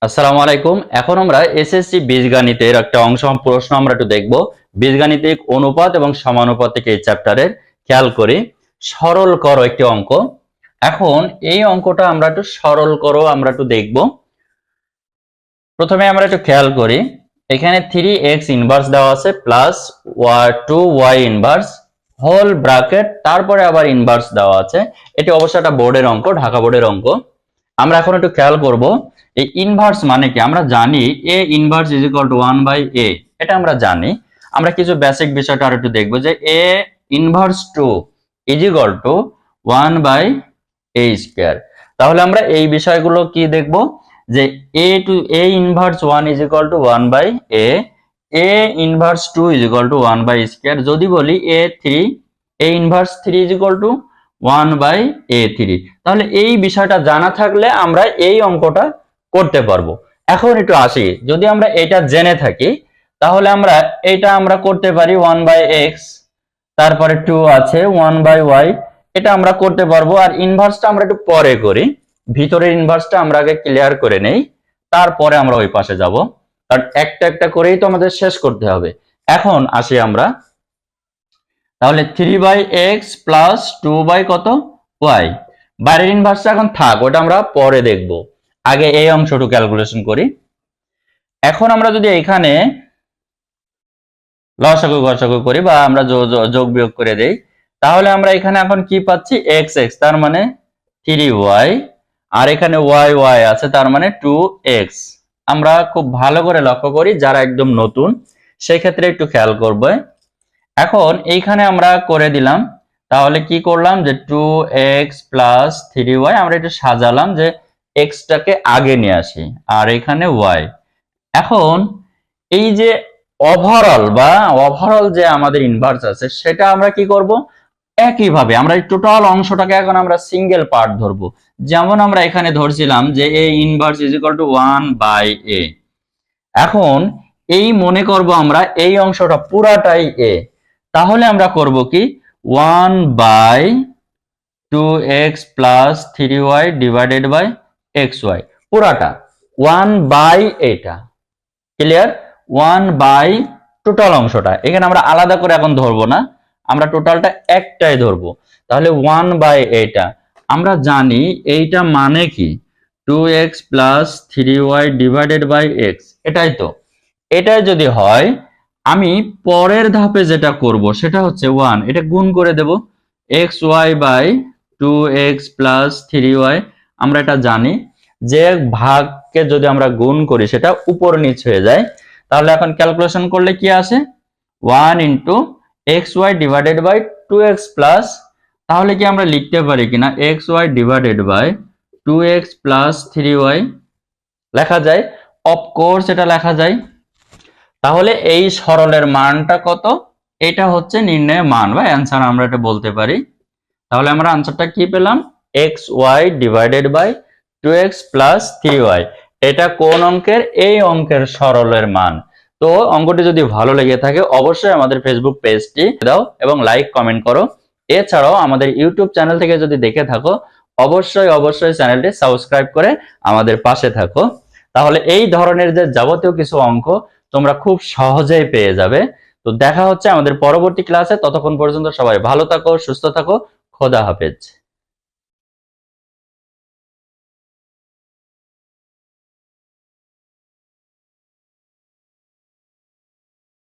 আসসালামু আলাইকুম। এখন আমরা এসএসসি বীজগণিতের একটা অংশ প্রশ্ন আমরা একটু দেখব। বীজগাণিতিক অনুপাত এবং সমানুপাতিক এই চ্যাপ্টারের খেয়াল করি। সরল করো একটি অঙ্ক। এখন এই অঙ্কটা আমরা একটু সরল করো আমরা একটু দেখব। প্রথমে আমরা একটু খেয়াল করি, এখানে 3x ইনভার্স দেওয়া আছে plus 2y inverse whole bracket, তারপরে আবার ইনভার্স দেওয়া আছে। এটি অবশ্যই একটা বোর্ডের অঙ্ক, ঢাকা বোর্ডের অঙ্ক। আমরা এখন একটু খেয়াল করব এই ইনভার্স মানে কি। আমরা জানি a inverse is equal to 1/a, এটা আমরা জানি। আমরা কিছু বেসিক বিষয়টা আর একটু দেখব যে a inverse 2 is equal to 1/a square. তাহলে আমরা এই বিষয়গুলো কি দেখব যে a inverse 1 is equal to 1/a, a inverse 2 is equal to 1/a square. যদি বলি a inverse 3 is equal to 1/a3, তাহলে এই বিষয়টা জানা থাকলে আমরা এই অঙ্কটা করতে পারবো। এখন একটু আসি, যদি আমরা এটা জেনে থাকি তাহলে আমরা করতে পারি 1/x, তারপরে 2 আছে 1/y, এটা আমরা করতে পারবো। আর ইনভার্সটা আমরা একটু পরে করি, ভিতরের ইনভার্সটা আমরা আগে ক্লিয়ার করে নেই, তারপরে আমরা ওই পাশে যাব, কারণ একটা একটা করেই তো আমাদের শেষ করতে হবে। এখন আসি আমরা, তাহলে 3/x প্লাস 2 কত y, বাইরের ইনভার্সটা এখন থাক, ওটা আমরা পরে দেখব। আগে এই অংশটুকু ক্যালকুলেশন করি। এখন আমরা যদি এখানে লসাগু গসাগু করি বা আমরা যোগ বিয়োগ করে দেই, তাহলে আমরা এখানে এখন কি পাচ্ছি x, তার মানে 3y, আর এখানে y আছে, তার মানে 2x। আমরা খুব ভালো করে লক্ষ্য করি, যারা একদম নতুন সেই ক্ষেত্রে একটু খেয়াল করবে। এখন এইখানে আমরা করে দিলাম, তাহলে কি করলাম যে 2x প্লাস 3y, আমরা একটু সাজালাম যে x টাকে আগে নিয়ে আসি আর এখানে y। এখন এই যে ওভারঅল যে আমাদের ইনভার্স আছে সেটা আমরা কি করব, একইভাবে আমরা এই টোটাল অংশটাকে এখন আমরা সিঙ্গেল পার্ট ধরবো। যেমন আমরা এখানে ধরছিলাম যে a inverse is equal to 1/a। এখন এই মনে করব আমরা এই অংশটা পুরাটাই a, তাহলে আমরা করব কি 1/2x plus 3y divided by xy, পুরাটা 1/, এটা ক্লিয়ার। 1/, টোটাল অংশটা এখানে আমরা আলাদা করে এখন ধরবো না, আমরা টোটালটা একটাই ধরবো। তাহলে 1/, এটা আমরা জানি এইটা মানে কি 2x plus 3y divided by x, এটাই তো। এটাই যদি হয়, আমি পরের ধাপে যেটা করব সেটা হচ্ছে 1, এটা গুণ করে দেব xy by 2x plus 3y। আমরা এটা জানি যে ভাগকে যদি আমরা গুণ করি সেটা উপর নিচ হয়ে যায়। তাহলে এখন ক্যালকুলেশন করলে কি আসে 1 into xy divided by 2x plus, তাহলে কি আমরা লিখতে পারি কিনা xy divided by 2x plus 3y লেখা যায়? অফকোর্স এটা লেখা যায়। তাহলে এই সরলের মানটা কত, এটা হচ্ছে নির্ণয়ের মান বা অ্যান্সার, আমরা এটা বলতে পারি। তাহলে আমরা আনসারটা কি পেলাম, xy divided by 2x plus 3y। এটা কোন অঙ্কের, এই অঙ্কের সরলের মান। তো অঙ্কটি যদি ভালো লেগে থাকে অবশ্যই আমাদের ফেসবুক পেজটি দাও এবং লাইক কমেন্ট করো। এছাড়াও আমাদের ইউটিউব চ্যানেল থেকে যদি দেখে থাকো অবশ্যই চ্যানেলটি সাবস্ক্রাইব করে আমাদের পাশে থাকো। তাহলে এই ধরনের যে যাবতীয় কিছু অঙ্ক তোমরা খুব সহজেই পেয়ে যাবে। তো দেখা হচ্ছে আমাদের পরবর্তী ক্লাসে, ততক্ষণ পর্যন্ত সবাই ভালো থাকো, সুস্থ থাকো, খোদা হাফেজ।